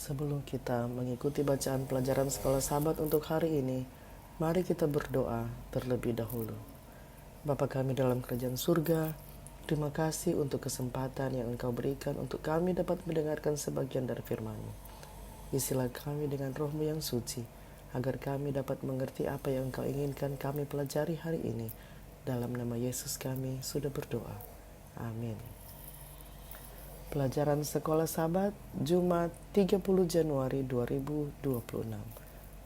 Sebelum kita mengikuti bacaan pelajaran sekolah sahabat untuk hari ini, mari kita berdoa terlebih dahulu. Bapa kami dalam kerajaan surga, terima kasih untuk kesempatan yang Engkau berikan untuk kami dapat mendengarkan sebagian dari firman-Mu. Isilah kami dengan roh-Mu yang suci, agar kami dapat mengerti apa yang Engkau inginkan kami pelajari hari ini. Dalam nama Yesus kami sudah berdoa. Amin. Pelajaran Sekolah Sahabat, Jumat 30 Januari 2026.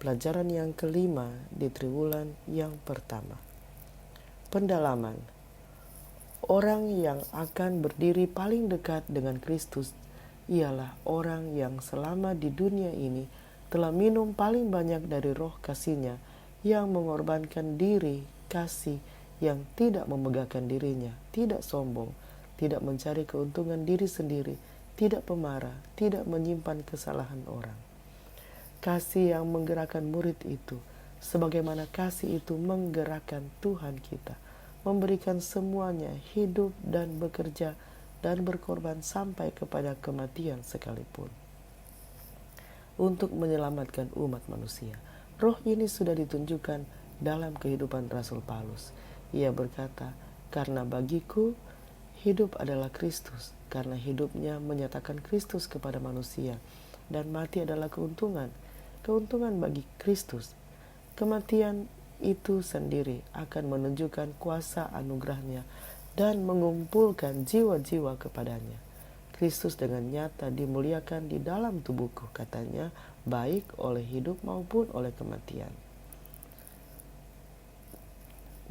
Pelajaran yang kelima di triwulan yang pertama. Pendalaman. Orang yang akan berdiri paling dekat dengan Kristus ialah orang yang selama di dunia ini telah minum paling banyak dari roh kasih-Nya, yang mengorbankan diri kasih, yang tidak memegahkan dirinya, tidak sombong, tidak mencari keuntungan diri sendiri, tidak pemarah, tidak menyimpan kesalahan orang. Kasih yang menggerakkan murid itu, sebagaimana kasih itu menggerakkan Tuhan kita, memberikan semuanya, hidup dan bekerja dan berkorban sampai kepada kematian sekalipun, untuk menyelamatkan umat manusia. Roh ini sudah ditunjukkan dalam kehidupan Rasul Paulus. Ia berkata, "Karena bagiku hidup adalah Kristus, karena hidupnya menyatakan Kristus kepada manusia, dan mati adalah keuntungan bagi Kristus. Kematian itu sendiri akan menunjukkan kuasa anugerahnya dan mengumpulkan jiwa-jiwa kepadanya. Kristus dengan nyata dimuliakan di dalam tubuhku," katanya, "baik oleh hidup maupun oleh kematian."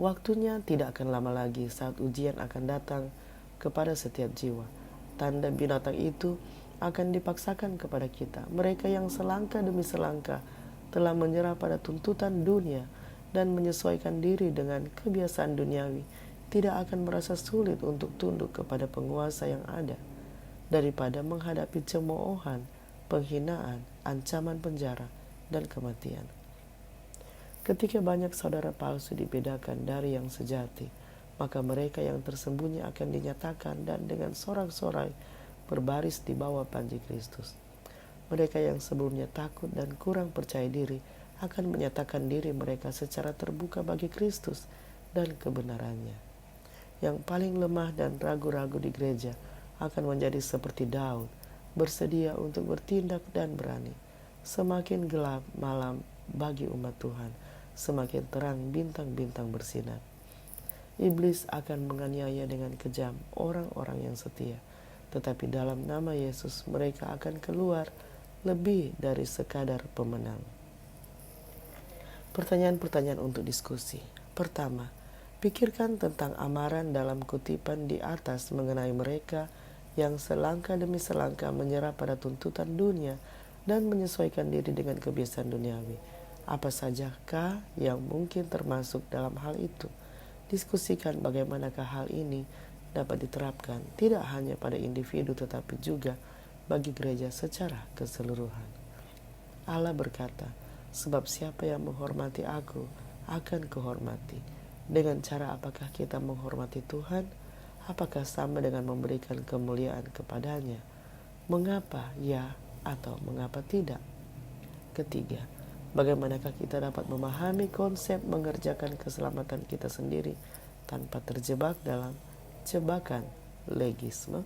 Waktunya tidak akan lama lagi saat ujian akan datang kepada setiap jiwa. Tanda binatang itu akan dipaksakan kepada kita. Mereka yang selangkah demi selangkah telah menyerah pada tuntutan dunia dan menyesuaikan diri dengan kebiasaan duniawi, tidak akan merasa sulit untuk tunduk kepada penguasa yang ada, daripada menghadapi cemoohan, penghinaan, ancaman penjara, dan kematian. Ketika banyak saudara palsu dibedakan dari yang sejati, maka mereka yang tersembunyi akan dinyatakan dan dengan sorak-sorai berbaris di bawah panji Kristus. Mereka yang sebelumnya takut dan kurang percaya diri akan menyatakan diri mereka secara terbuka bagi Kristus dan kebenarannya. Yang paling lemah dan ragu-ragu di gereja akan menjadi seperti Daud, bersedia untuk bertindak dan berani. Semakin gelap malam bagi umat Tuhan, semakin terang bintang-bintang bersinar. Iblis akan menganiaya dengan kejam orang-orang yang setia, tetapi dalam nama Yesus mereka akan keluar lebih dari sekadar pemenang. Pertanyaan-pertanyaan untuk diskusi. Pertama, pikirkan tentang amaran dalam kutipan di atas mengenai mereka yang selangkah demi selangkah menyerah pada tuntutan dunia dan menyesuaikan diri dengan kebiasaan duniawi. Apa sajakah yang mungkin termasuk dalam hal itu? Diskusikan bagaimanakah hal ini dapat diterapkan tidak hanya pada individu tetapi juga bagi gereja secara keseluruhan. Allah berkata, "Sebab siapa yang menghormati aku akan kuhormati." Dengan cara apakah kita menghormati Tuhan? Apakah sama dengan memberikan kemuliaan kepadanya? Mengapa ya atau mengapa tidak? Ketiga, bagaimanakah kita dapat memahami konsep mengerjakan keselamatan kita sendiri tanpa terjebak dalam jebakan legisme?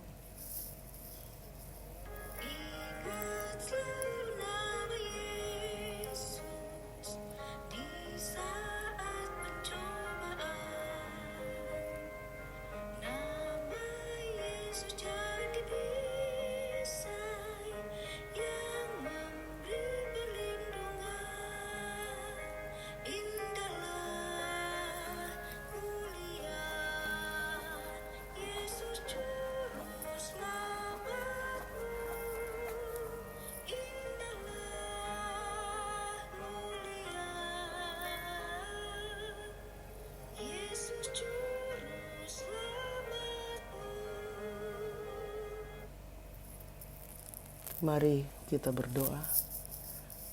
Mari kita berdoa.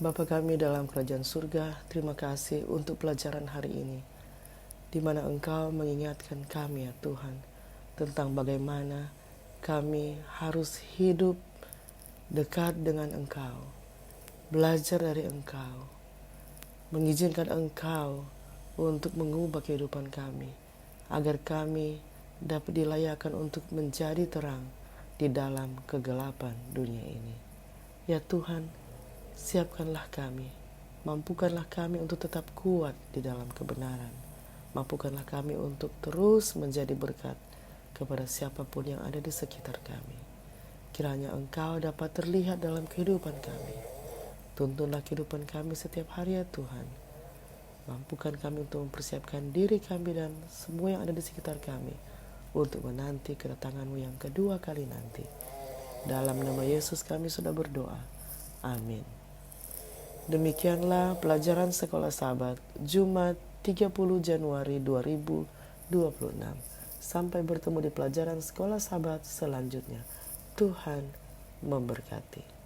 Bapa kami dalam kerajaan surga, terima kasih untuk pelajaran hari ini, di mana Engkau mengingatkan kami ya Tuhan, tentang bagaimana kami harus hidup dekat dengan Engkau, belajar dari Engkau, mengizinkan Engkau untuk mengubah kehidupan kami, agar kami dapat dilayakkan untuk menjadi terang di dalam kegelapan dunia ini. Ya Tuhan, siapkanlah kami, mampukanlah kami untuk tetap kuat di dalam kebenaran. Mampukanlah kami untuk terus menjadi berkat kepada siapapun yang ada di sekitar kami. Kiranya Engkau dapat terlihat dalam kehidupan kami. Tuntunlah kehidupan kami setiap hari ya Tuhan. Mampukan kami untuk mempersiapkan diri kami dan semua yang ada di sekitar kami untuk menanti kedatangan-Mu yang kedua kali nanti. Dalam nama Yesus kami sudah berdoa. Amin. Demikianlah pelajaran Sekolah Sabat Jumat 30 Januari 2026. Sampai bertemu di pelajaran Sekolah Sabat selanjutnya. Tuhan memberkati.